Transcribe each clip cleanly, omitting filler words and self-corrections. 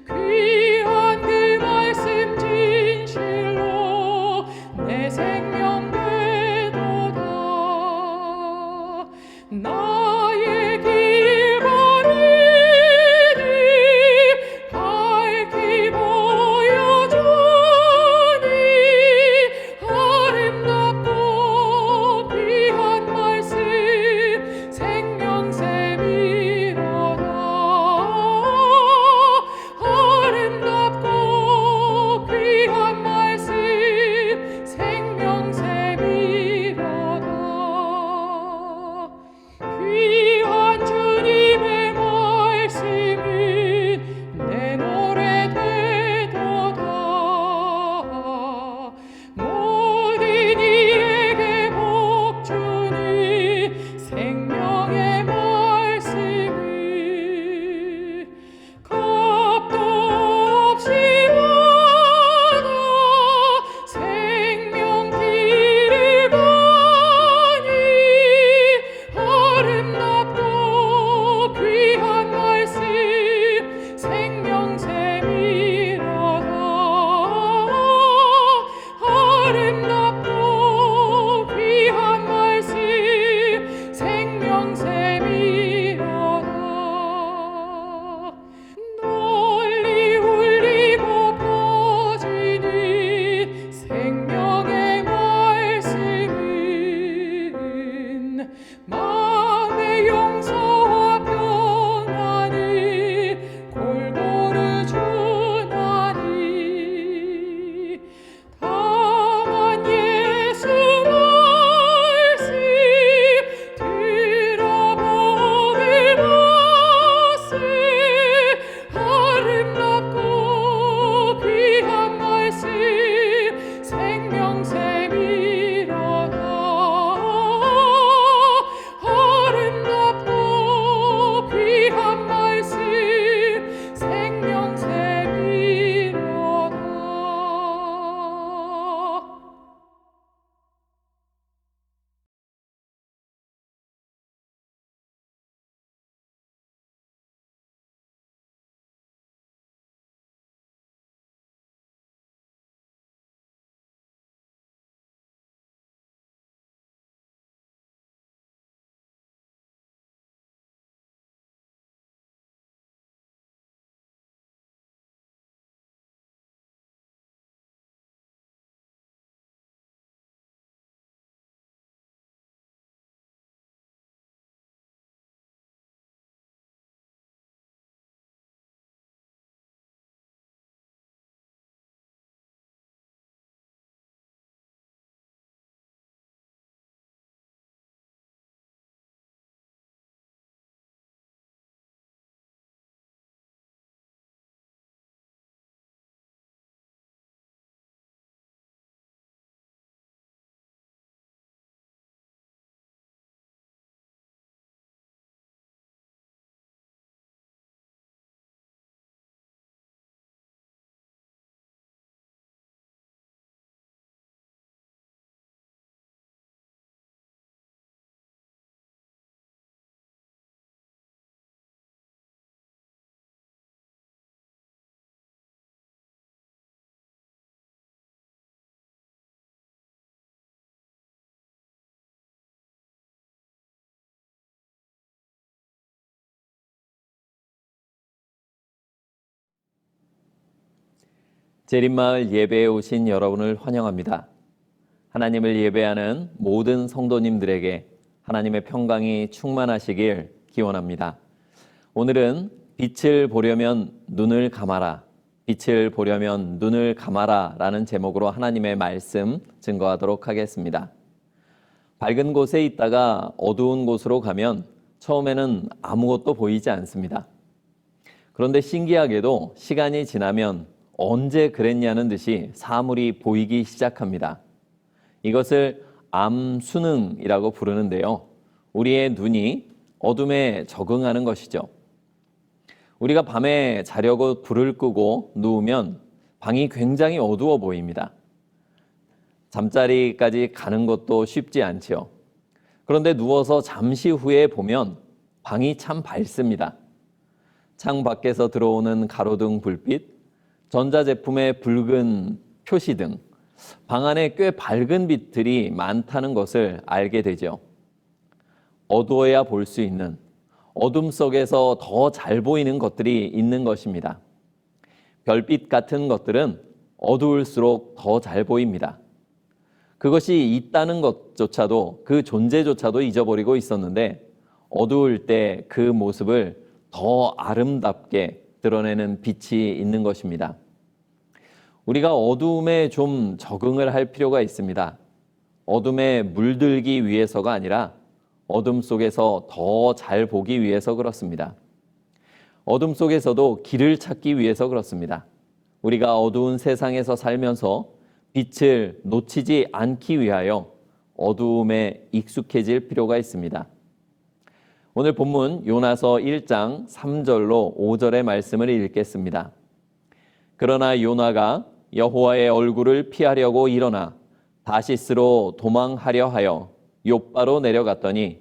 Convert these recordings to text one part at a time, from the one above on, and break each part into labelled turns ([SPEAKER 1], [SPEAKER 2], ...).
[SPEAKER 1] 귀한 그 말씀 진실로 내 생명 되도다. 나의 길 거리니 밝히 보여주니 아름답고 귀한 말씀 생명샘이로다. 아름답고 귀한 말씀 생명샘이로다. 귀한 주님의 말씀은 내 노래 되도다. 모든 이에게 복 주는 생명의 말씀은 값도 없이 받아 생명길을 가니 아름답고 귀한 말씀 생명샘이로다. 아름답고 귀한 말씀 생명샘이로다. 널리 울리고 퍼지는 생명의 말씀은 마음의 용서와 평안을 골고루 주나니 다만 예수 말씀 들어보길 바세. 아름답고 귀한 말씀 생명샘이로다. 아름답고 귀한 말씀 생명샘이로다.
[SPEAKER 2] 재림마을 예배에 오신 여러분을 환영합니다. 하나님을 예배하는 모든 성도님들에게 하나님의 평강이 충만하시길 기원합니다. 오늘은 빛을 보려면 눈을 감아라, 빛을 보려면 눈을 감아라 라는 제목으로 하나님의 말씀 증거하도록 하겠습니다. 밝은 곳에 있다가 어두운 곳으로 가면 처음에는 아무것도 보이지 않습니다. 그런데 신기하게도 시간이 지나면 언제 그랬냐는 듯이 사물이 보이기 시작합니다. 이것을 암순응이라고 부르는데요. 우리의 눈이 어둠에 적응하는 것이죠. 우리가 밤에 자려고 불을 끄고 누우면 방이 굉장히 어두워 보입니다. 잠자리까지 가는 것도 쉽지 않죠. 그런데 누워서 잠시 후에 보면 방이 참 밝습니다. 창 밖에서 들어오는 가로등 불빛, 전자제품의 붉은 표시등, 방 안에 꽤 밝은 빛들이 많다는 것을 알게 되죠. 어두워야 볼 수 있는, 어둠 속에서 더 잘 보이는 것들이 있는 것입니다. 별빛 같은 것들은 어두울수록 더 잘 보입니다. 그것이 있다는 것조차도, 그 존재조차도 잊어버리고 있었는데 어두울 때 그 모습을 더 아름답게 드러내는 빛이 있는 것입니다. 우리가 어두움에 좀 적응을 할 필요가 있습니다. 어둠에 물들기 위해서가 아니라 어둠 속에서 더 잘 보기 위해서 그렇습니다. 어둠 속에서도 길을 찾기 위해서 그렇습니다. 우리가 어두운 세상에서 살면서 빛을 놓치지 않기 위하여 어두움에 익숙해질 필요가 있습니다. 오늘 본문 요나서 1장 3절로 5절의 말씀을 읽겠습니다. 그러나 요나가 여호와의 얼굴을 피하려고 일어나 다시스로 도망하려 하여 욥바로 내려갔더니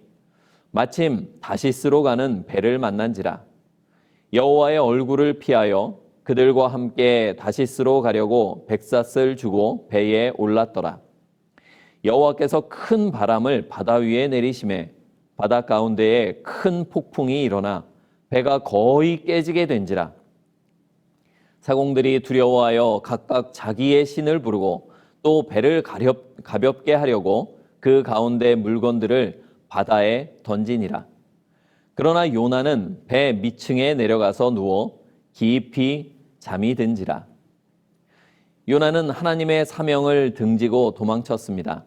[SPEAKER 2] 마침 다시스로 가는 배를 만난지라. 여호와의 얼굴을 피하여 그들과 함께 다시스로 가려고 백삿을 주고 배에 올랐더라. 여호와께서 큰 바람을 바다 위에 내리심에 바다 가운데에 큰 폭풍이 일어나 배가 거의 깨지게 된지라. 사공들이 두려워하여 각각 자기의 신을 부르고 또 배를 가볍게 하려고 그 가운데 물건들을 바다에 던지니라. 그러나 요나는 배 밑층에 내려가서 누워 깊이 잠이 든지라. 요나는 하나님의 사명을 등지고 도망쳤습니다.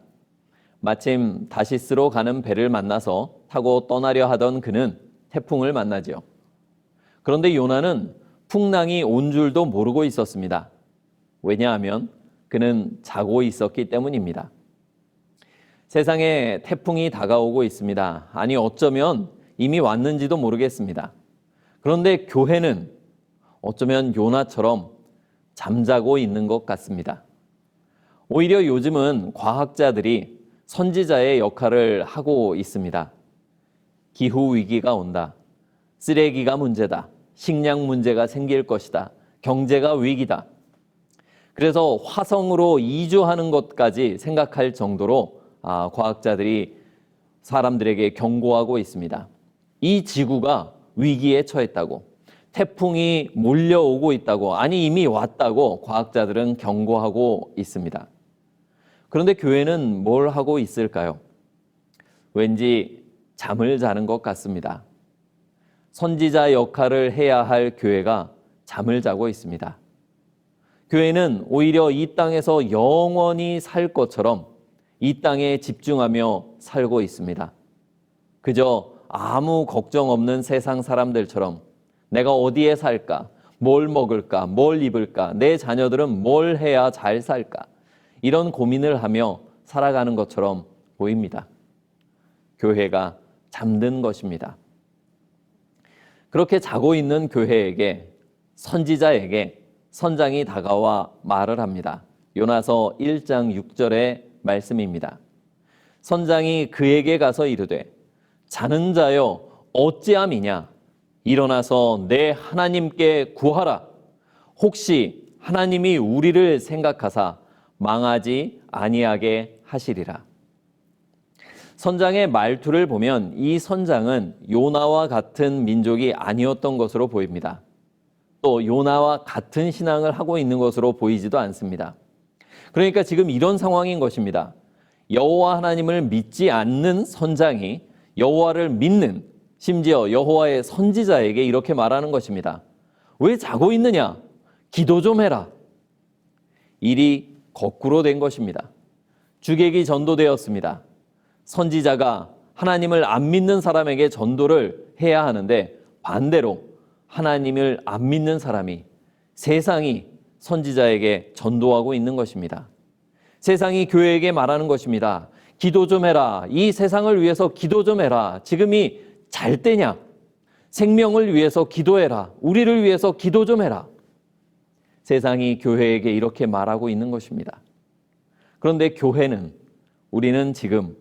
[SPEAKER 2] 마침 다시스로 가는 배를 만나서 타고 떠나려 하던 그는 태풍을 만나지요. 그런데 요나는 풍랑이 온 줄도 모르고 있었습니다. 왜냐하면 그는 자고 있었기 때문입니다. 세상에 태풍이 다가오고 있습니다. 아니 어쩌면 이미 왔는지도 모르겠습니다. 그런데 교회는 어쩌면 요나처럼 잠자고 있는 것 같습니다. 오히려 요즘은 과학자들이 선지자의 역할을 하고 있습니다. 기후위기가 온다. 쓰레기가 문제다. 식량 문제가 생길 것이다. 경제가 위기다. 그래서 화성으로 이주하는 것까지 생각할 정도로 과학자들이 사람들에게 경고하고 있습니다. 이 지구가 위기에 처했다고, 태풍이 몰려오고 있다고, 아니 이미 왔다고 과학자들은 경고하고 있습니다. 그런데 교회는 뭘 하고 있을까요? 왠지 잠을 자는 것 같습니다. 선지자 역할을 해야 할 교회가 잠을 자고 있습니다. 교회는 오히려 이 땅에서 영원히 살 것처럼 이 땅에 집중하며 살고 있습니다. 그저 아무 걱정 없는 세상 사람들처럼 내가 어디에 살까, 뭘 먹을까, 뭘 입을까, 내 자녀들은 뭘 해야 잘 살까, 이런 고민을 하며 살아가는 것처럼 보입니다. 교회가 잠든 것입니다. 그렇게 자고 있는 교회에게, 선지자에게 선장이 다가와 말을 합니다. 요나서 1장 6절의 말씀입니다. 선장이 그에게 가서 이르되 자는 자여 어찌함이냐, 일어나서 내 하나님께 구하라. 혹시 하나님이 우리를 생각하사 망하지 아니하게 하시리라. 선장의 말투를 보면 이 선장은 요나와 같은 민족이 아니었던 것으로 보입니다. 또 요나와 같은 신앙을 하고 있는 것으로 보이지도 않습니다. 그러니까 지금 이런 상황인 것입니다. 여호와 하나님을 믿지 않는 선장이 여호와를 믿는, 심지어 여호와의 선지자에게 이렇게 말하는 것입니다. 왜 자고 있느냐? 기도 좀 해라. 일이 거꾸로 된 것입니다. 주객이 전도되었습니다. 선지자가 하나님을 안 믿는 사람에게 전도를 해야 하는데 반대로 하나님을 안 믿는 사람이, 세상이 선지자에게 전도하고 있는 것입니다. 세상이 교회에게 말하는 것입니다. 기도 좀 해라. 이 세상을 위해서 기도 좀 해라. 지금이 잘 때냐? 생명을 위해서 기도해라. 우리를 위해서 기도 좀 해라. 세상이 교회에게 이렇게 말하고 있는 것입니다. 그런데 교회는, 우리는 지금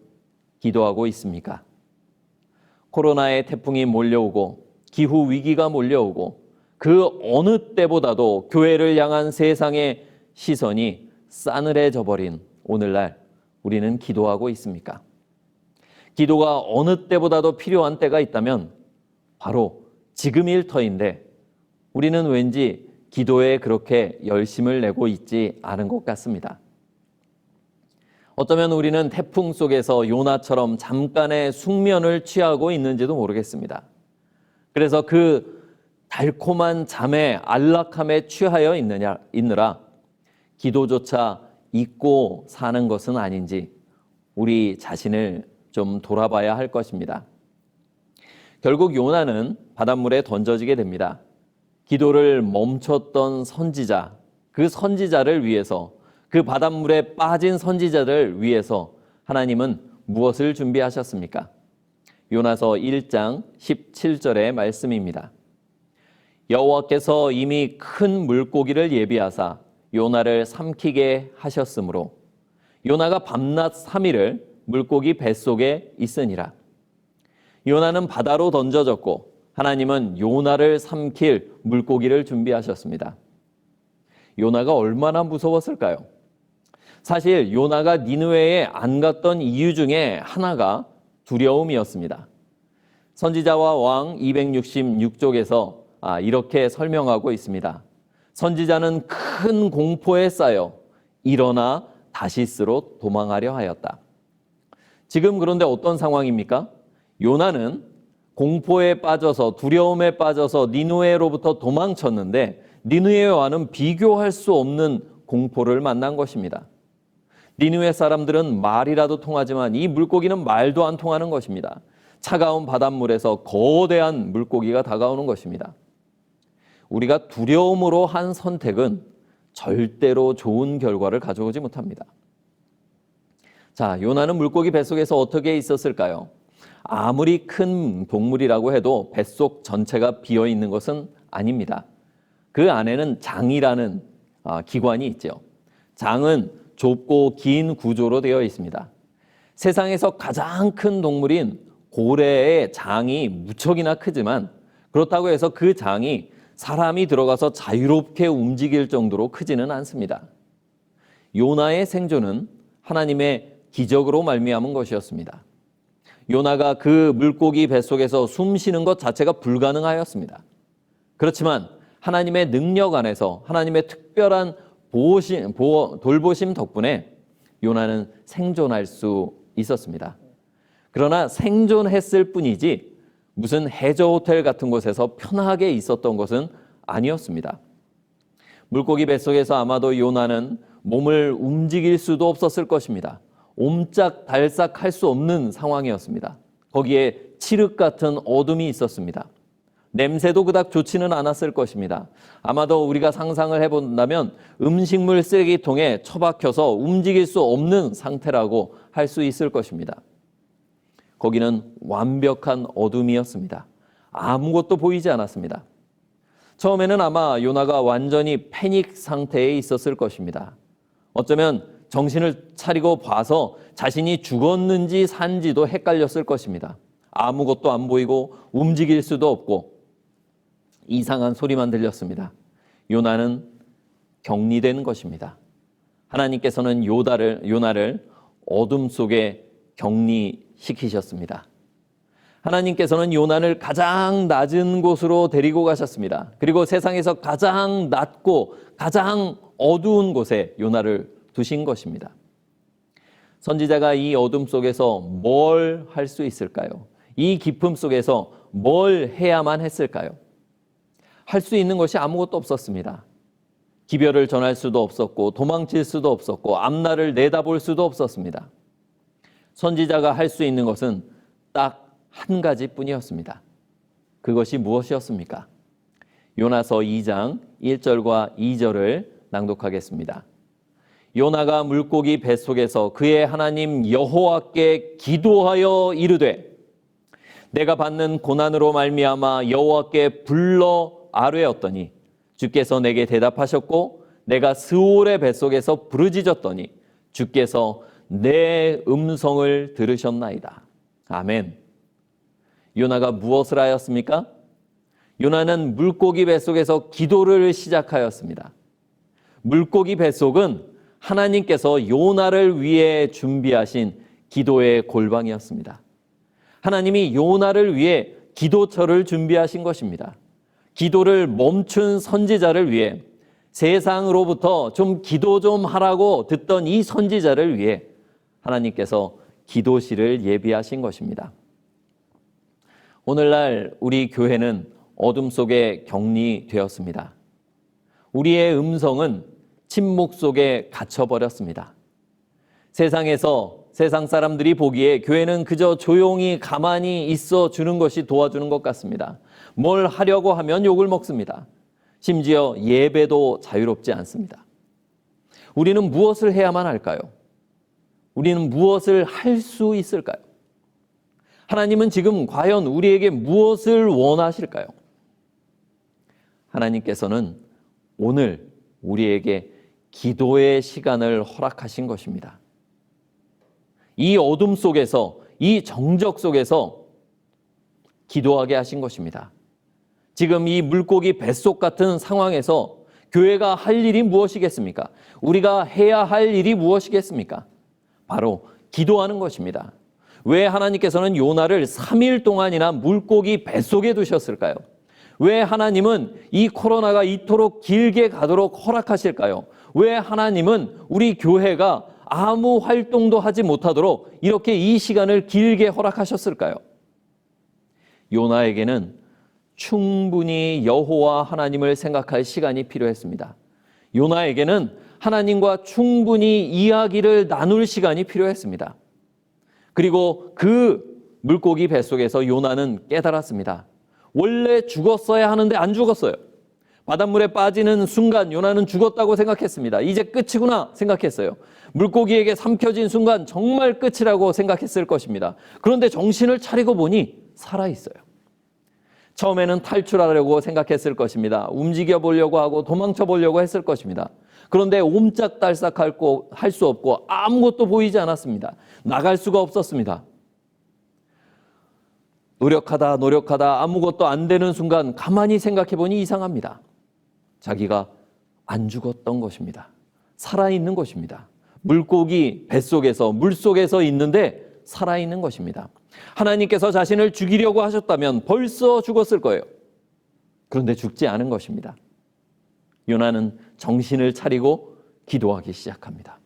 [SPEAKER 2] 기도하고 있습니까? 코로나의 태풍이 몰려오고 기후 위기가 몰려오고 그 어느 때보다도 교회를 향한 세상의 시선이 싸늘해져 버린 오늘날 우리는 기도하고 있습니까? 기도가 어느 때보다도 필요한 때가 있다면 바로 지금일 터인데 우리는 왠지 기도에 그렇게 열심을 내고 있지 않은 것 같습니다. 어쩌면 우리는 태풍 속에서 요나처럼 잠깐의 숙면을 취하고 있는지도 모르겠습니다. 그래서 그 달콤한 잠에 안락함에 취하여 있느라 기도조차 잊고 사는 것은 아닌지 우리 자신을 좀 돌아봐야 할 것입니다. 결국 요나는 바닷물에 던져지게 됩니다. 기도를 멈췄던 선지자, 그 선지자를 위해서, 그 바닷물에 빠진 선지자를 위해서 하나님은 무엇을 준비하셨습니까? 요나서 1장 17절의 말씀입니다. 여호와께서 이미 큰 물고기를 예비하사 요나를 삼키게 하셨으므로 요나가 밤낮 3일을 물고기 뱃속에 있으니라. 요나는 바다로 던져졌고 하나님은 요나를 삼킬 물고기를 준비하셨습니다. 요나가 얼마나 무서웠을까요? 사실 요나가 니느웨에 안 갔던 이유 중에 하나가 두려움이었습니다. 선지자와 왕 266쪽에서 이렇게 설명하고 있습니다. 선지자는 큰 공포에 쌓여 일어나 다시스로 도망하려 하였다. 지금 그런데 어떤 상황입니까? 요나는 공포에 빠져서 두려움에 빠져서 니느웨로부터 도망쳤는데 니느웨와는 비교할 수 없는 공포를 만난 것입니다. 니느웨 사람들은 말이라도 통하지만 이 물고기는 말도 안 통하는 것입니다. 차가운 바닷물에서 거대한 물고기가 다가오는 것입니다. 우리가 두려움으로 한 선택은 절대로 좋은 결과를 가져오지 못합니다. 자, 요나는 물고기 뱃속에서 어떻게 있었을까요? 아무리 큰 동물이라고 해도 뱃속 전체가 비어 있는 것은 아닙니다. 그 안에는 장이라는 기관이 있죠. 장은 좁고 긴 구조로 되어 있습니다. 세상에서 가장 큰 동물인 고래의 장이 무척이나 크지만 그렇다고 해서 그 장이 사람이 들어가서 자유롭게 움직일 정도로 크지는 않습니다. 요나의 생존은 하나님의 기적으로 말미암은 것이었습니다. 요나가 그 물고기 뱃속에서 숨 쉬는 것 자체가 불가능하였습니다. 그렇지만 하나님의 능력 안에서 하나님의 특별한 돌보심 덕분에 요나는 생존할 수 있었습니다. 그러나 생존했을 뿐이지 무슨 해저 호텔 같은 곳에서 편하게 있었던 것은 아니었습니다. 물고기 뱃속에서 아마도 요나는 몸을 움직일 수도 없었을 것입니다. 옴짝달싹 할 수 없는 상황이었습니다. 거기에 칠흑 같은 어둠이 있었습니다. 냄새도 그닥 좋지는 않았을 것입니다. 아마도 우리가 상상을 해본다면 음식물 쓰레기통에 처박혀서 움직일 수 없는 상태라고 할 수 있을 것입니다. 거기는 완벽한 어둠이었습니다. 아무것도 보이지 않았습니다. 처음에는 아마 요나가 완전히 패닉 상태에 있었을 것입니다. 어쩌면 정신을 차리고 봐서 자신이 죽었는지 산지도 헷갈렸을 것입니다. 아무것도 안 보이고 움직일 수도 없고 이상한 소리만 들렸습니다. 요나는 격리된 것입니다. 하나님께서는 요나를 어둠 속에 격리시키셨습니다. 하나님께서는 요나를 가장 낮은 곳으로 데리고 가셨습니다. 그리고 세상에서 가장 낮고 가장 어두운 곳에 요나를 두신 것입니다. 선지자가 이 어둠 속에서 뭘 할 수 있을까요? 이 깊음 속에서 뭘 해야만 했을까요? 할 수 있는 것이 아무것도 없었습니다. 기별을 전할 수도 없었고 도망칠 수도 없었고 앞날을 내다볼 수도 없었습니다. 선지자가 할 수 있는 것은 딱 한 가지뿐이었습니다. 그것이 무엇이었습니까? 요나서 2장 1절과 2절을 낭독하겠습니다. 요나가 물고기 뱃속에서 그의 하나님 여호와께 기도하여 이르되 내가 받는 고난으로 말미암아 여호와께 불러 아뢰었더니 주께서 내게 대답하셨고 내가 스올의 뱃속에서 부르짖었더니 주께서 내 음성을 들으셨나이다. 아멘. 요나가 무엇을 하였습니까? 요나는 물고기 뱃속에서 기도를 시작하였습니다. 물고기 뱃속은 하나님께서 요나를 위해 준비하신 기도의 골방이었습니다. 하나님이 요나를 위해 기도처를 준비하신 것입니다. 기도를 멈춘 선지자를 위해, 세상으로부터 좀 기도 좀 하라고 듣던 이 선지자를 위해 하나님께서 기도실을 예비하신 것입니다. 오늘날 우리 교회는 어둠 속에 격리되었습니다. 우리의 음성은 침묵 속에 갇혀버렸습니다. 세상 사람들이 보기에 교회는 그저 조용히 가만히 있어 주는 것이 도와주는 것 같습니다. 뭘 하려고 하면 욕을 먹습니다. 심지어 예배도 자유롭지 않습니다. 우리는 무엇을 해야만 할까요? 우리는 무엇을 할 수 있을까요? 하나님은 지금 과연 우리에게 무엇을 원하실까요? 하나님께서는 오늘 우리에게 기도의 시간을 허락하신 것입니다. 이 어둠 속에서, 이 정적 속에서 기도하게 하신 것입니다. 지금 이 물고기 뱃속 같은 상황에서 교회가 할 일이 무엇이겠습니까? 우리가 해야 할 일이 무엇이겠습니까? 바로 기도하는 것입니다. 왜 하나님께서는 요나를 3일 동안이나 물고기 뱃속에 두셨을까요? 왜 하나님은 이 코로나가 이토록 길게 가도록 허락하실까요? 왜 하나님은 우리 교회가 아무 활동도 하지 못하도록 이렇게 이 시간을 길게 허락하셨을까요? 요나에게는 충분히 여호와 하나님을 생각할 시간이 필요했습니다. 요나에게는 하나님과 충분히 이야기를 나눌 시간이 필요했습니다. 그리고 그 물고기 뱃속에서 요나는 깨달았습니다. 원래 죽었어야 하는데 안 죽었어요. 바닷물에 빠지는 순간 요나는 죽었다고 생각했습니다. 이제 끝이구나 생각했어요. 물고기에게 삼켜진 순간 정말 끝이라고 생각했을 것입니다. 그런데 정신을 차리고 보니 살아있어요. 처음에는 탈출하려고 생각했을 것입니다. 움직여 보려고 하고 도망쳐 보려고 했을 것입니다. 그런데 옴짝달싹 할 수 없고 아무것도 보이지 않았습니다. 나갈 수가 없었습니다. 노력하다 아무것도 안 되는 순간 가만히 생각해 보니 이상합니다. 자기가 안 죽었던 것입니다. 살아있는 것입니다. 물고기 뱃속에서, 물속에서 있는데 살아있는 것입니다. 하나님께서 자신을 죽이려고 하셨다면 벌써 죽었을 거예요. 그런데 죽지 않은 것입니다. 요나는 정신을 차리고 기도하기 시작합니다.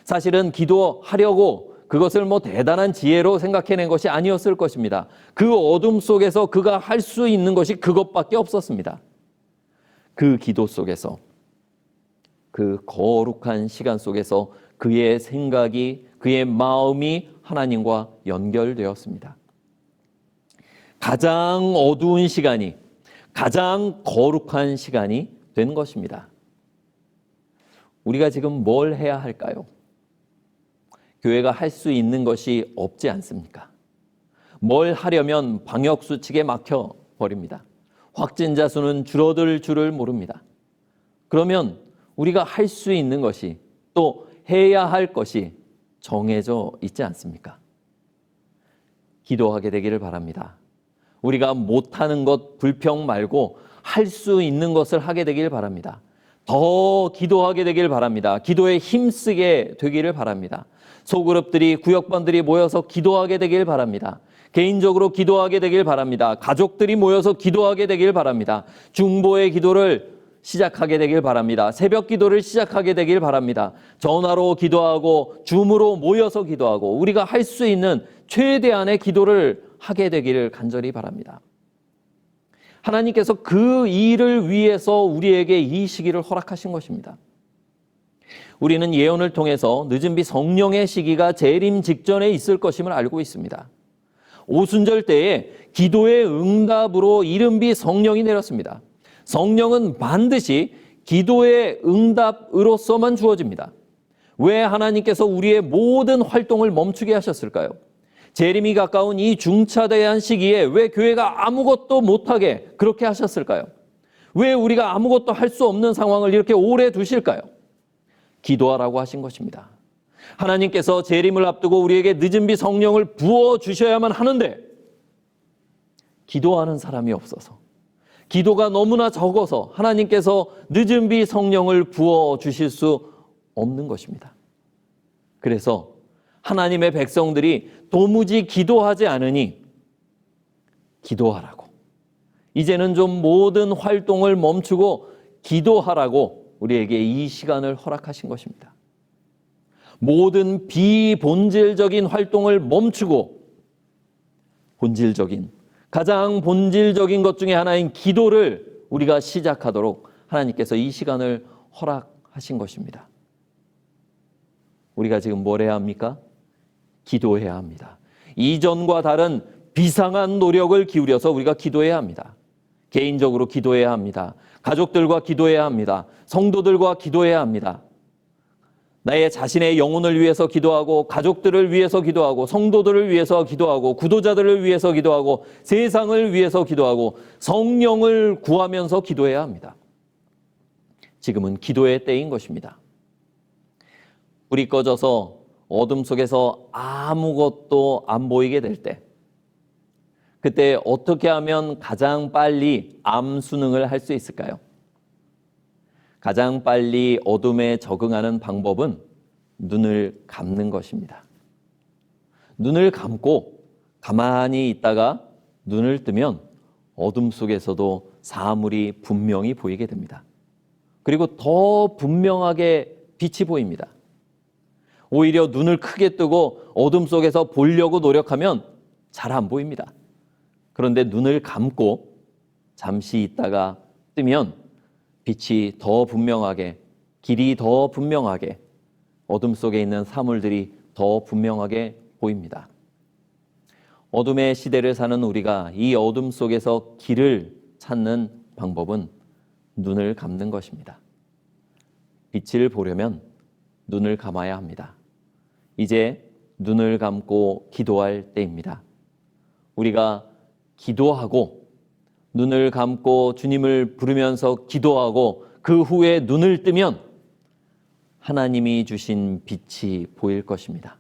[SPEAKER 2] 사실은 기도하려고 그것을 대단한 지혜로 생각해낸 것이 아니었을 것입니다. 그 어둠 속에서 그가 할 수 있는 것이 그것밖에 없었습니다. 그 기도 속에서, 그 거룩한 시간 속에서 그의 생각이, 그의 마음이 하나님과 연결되었습니다. 가장 어두운 시간이 가장 거룩한 시간이 된 것입니다. 우리가 지금 뭘 해야 할까요? 교회가 할 수 있는 것이 없지 않습니까? 뭘 하려면 방역수칙에 막혀버립니다. 확진자 수는 줄어들 줄을 모릅니다. 그러면 우리가 할 수 있는 것이, 또 해야 할 것이 정해져 있지 않습니까? 기도하게 되기를 바랍니다. 우리가 못하는 것 불평 말고 할 수 있는 것을 하게 되길 바랍니다. 더 기도하게 되길 바랍니다. 기도에 힘쓰게 되기를 바랍니다. 소그룹들이, 구역반들이 모여서 기도하게 되길 바랍니다. 개인적으로 기도하게 되길 바랍니다. 가족들이 모여서 기도하게 되길 바랍니다. 중보의 기도를 시작하게 되길 바랍니다. 새벽 기도를 시작하게 되길 바랍니다. 전화로 기도하고 줌으로 모여서 기도하고 우리가 할 수 있는 최대한의 기도를 하게 되기를 간절히 바랍니다. 하나님께서 그 일을 위해서 우리에게 이 시기를 허락하신 것입니다. 우리는 예언을 통해서 늦은 비 성령의 시기가 재림 직전에 있을 것임을 알고 있습니다. 오순절 때에 기도의 응답으로 이른 비 성령이 내렸습니다. 성령은 반드시 기도의 응답으로서만 주어집니다. 왜 하나님께서 우리의 모든 활동을 멈추게 하셨을까요? 재림이 가까운 이 중차대한 시기에 왜 교회가 아무것도 못하게 그렇게 하셨을까요? 왜 우리가 아무것도 할 수 없는 상황을 이렇게 오래 두실까요? 기도하라고 하신 것입니다. 하나님께서 재림을 앞두고 우리에게 늦은 비 성령을 부어주셔야만 하는데 기도하는 사람이 없어서, 기도가 너무나 적어서 하나님께서 늦은 비 성령을 부어 주실 수 없는 것입니다. 그래서 하나님의 백성들이 도무지 기도하지 않으니 기도하라고, 이제는 좀 모든 활동을 멈추고 기도하라고 우리에게 이 시간을 허락하신 것입니다. 모든 비본질적인 활동을 멈추고 본질적인, 가장 본질적인 것 중에 하나인 기도를 우리가 시작하도록 하나님께서 이 시간을 허락하신 것입니다. 우리가 지금 뭘 해야 합니까? 기도해야 합니다. 이전과 다른 비상한 노력을 기울여서 우리가 기도해야 합니다. 개인적으로 기도해야 합니다. 가족들과 기도해야 합니다. 성도들과 기도해야 합니다. 나의 자신의 영혼을 위해서 기도하고, 가족들을 위해서 기도하고, 성도들을 위해서 기도하고, 구도자들을 위해서 기도하고, 세상을 위해서 기도하고, 성령을 구하면서 기도해야 합니다. 지금은 기도의 때인 것입니다. 불이 꺼져서 어둠 속에서 아무것도 안 보이게 될 때, 그때 어떻게 하면 가장 빨리 암 수능을 할 수 있을까요? 가장 빨리 어둠에 적응하는 방법은 눈을 감는 것입니다. 눈을 감고 가만히 있다가 눈을 뜨면 어둠 속에서도 사물이 분명히 보이게 됩니다. 그리고 더 분명하게 빛이 보입니다. 오히려 눈을 크게 뜨고 어둠 속에서 보려고 노력하면 잘 안 보입니다. 그런데 눈을 감고 잠시 있다가 뜨면 빛이 더 분명하게, 길이 더 분명하게, 어둠 속에 있는 사물들이 더 분명하게 보입니다. 어둠의 시대를 사는 우리가 이 어둠 속에서 길을 찾는 방법은 눈을 감는 것입니다. 빛을 보려면 눈을 감아야 합니다. 이제 눈을 감고 기도할 때입니다. 우리가 기도하고 눈을 감고 주님을 부르면서 기도하고 그 후에 눈을 뜨면 하나님이 주신 빛이 보일 것입니다.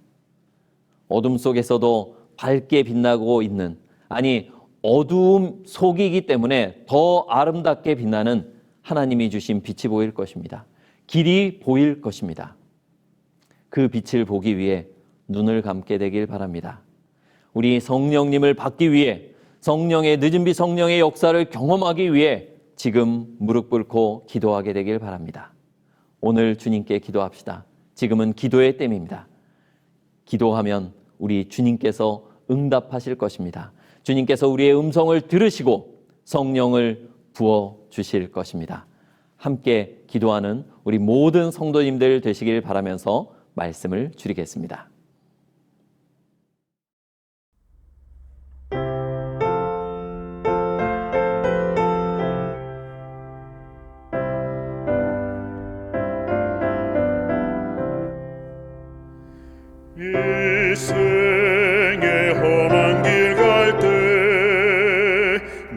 [SPEAKER 2] 어둠 속에서도 밝게 빛나고 있는, 아니 어두움 속이기 때문에 더 아름답게 빛나는 하나님이 주신 빛이 보일 것입니다. 길이 보일 것입니다. 그 빛을 보기 위해 눈을 감게 되길 바랍니다. 우리 성령님을 받기 위해, 성령의 늦은 비 성령의 역사를 경험하기 위해 지금 무릎 꿇고 기도하게 되길 바랍니다. 오늘 주님께 기도합시다. 지금은 기도의 때입니다. 기도하면 우리 주님께서 응답하실 것입니다. 주님께서 우리의 음성을 들으시고 성령을 부어 주실 것입니다. 함께 기도하는 우리 모든 성도님들 되시길 바라면서 말씀을 줄이겠습니다.
[SPEAKER 3] 일생의 험한 길 갈 때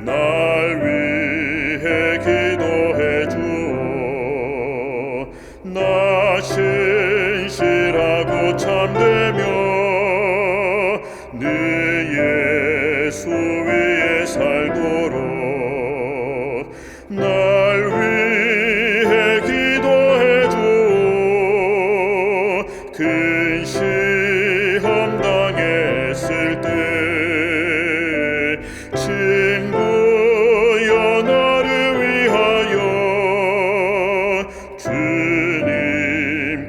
[SPEAKER 3] 날 위해 기도해 주어 나 신실하고 참되며 네 예수 위에 살도록 날 위해 기도해 주어 근심 당했을 때 친구여 나를 위하여 주님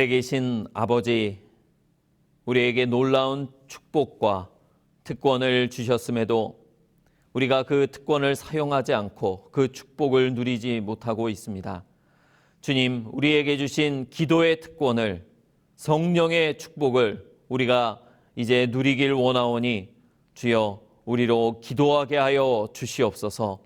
[SPEAKER 2] 계신 아버지, 우리에게 놀라운 축복과 특권을 주셨음에도 우리가 그 특권을 사용하지 않고 그 축복을 누리지 못하고 있습니다. 주님, 우리에게 주신 기도의 특권을, 성령의 축복을 우리가 이제 누리길 원하오니 주여 우리로 기도하게 하여 주시옵소서.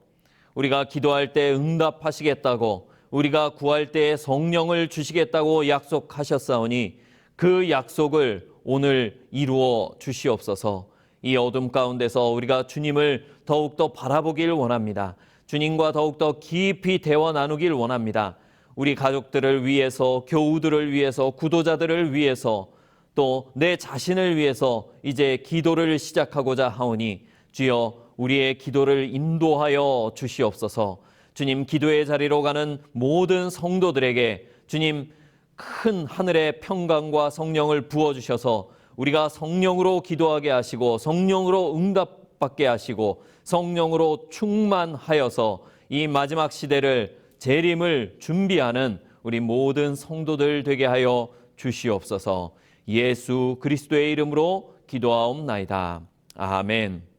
[SPEAKER 2] 우리가 기도할 때 응답하시겠다고, 우리가 구할 때 성령을 주시겠다고 약속하셨사오니 그 약속을 오늘 이루어 주시옵소서. 이 어둠 가운데서 우리가 주님을 더욱더 바라보길 원합니다. 주님과 더욱더 깊이 대화 나누길 원합니다. 우리 가족들을 위해서, 교우들을 위해서, 구도자들을 위해서, 또 내 자신을 위해서 이제 기도를 시작하고자 하오니 주여 우리의 기도를 인도하여 주시옵소서. 주님, 기도의 자리로 가는 모든 성도들에게 주님 큰 하늘의 평강과 성령을 부어주셔서 우리가 성령으로 기도하게 하시고 성령으로 응답받게 하시고 성령으로 충만하여서 이 마지막 시대를, 재림을 준비하는 우리 모든 성도들 되게 하여 주시옵소서. 예수 그리스도의 이름으로 기도하옵나이다. 아멘.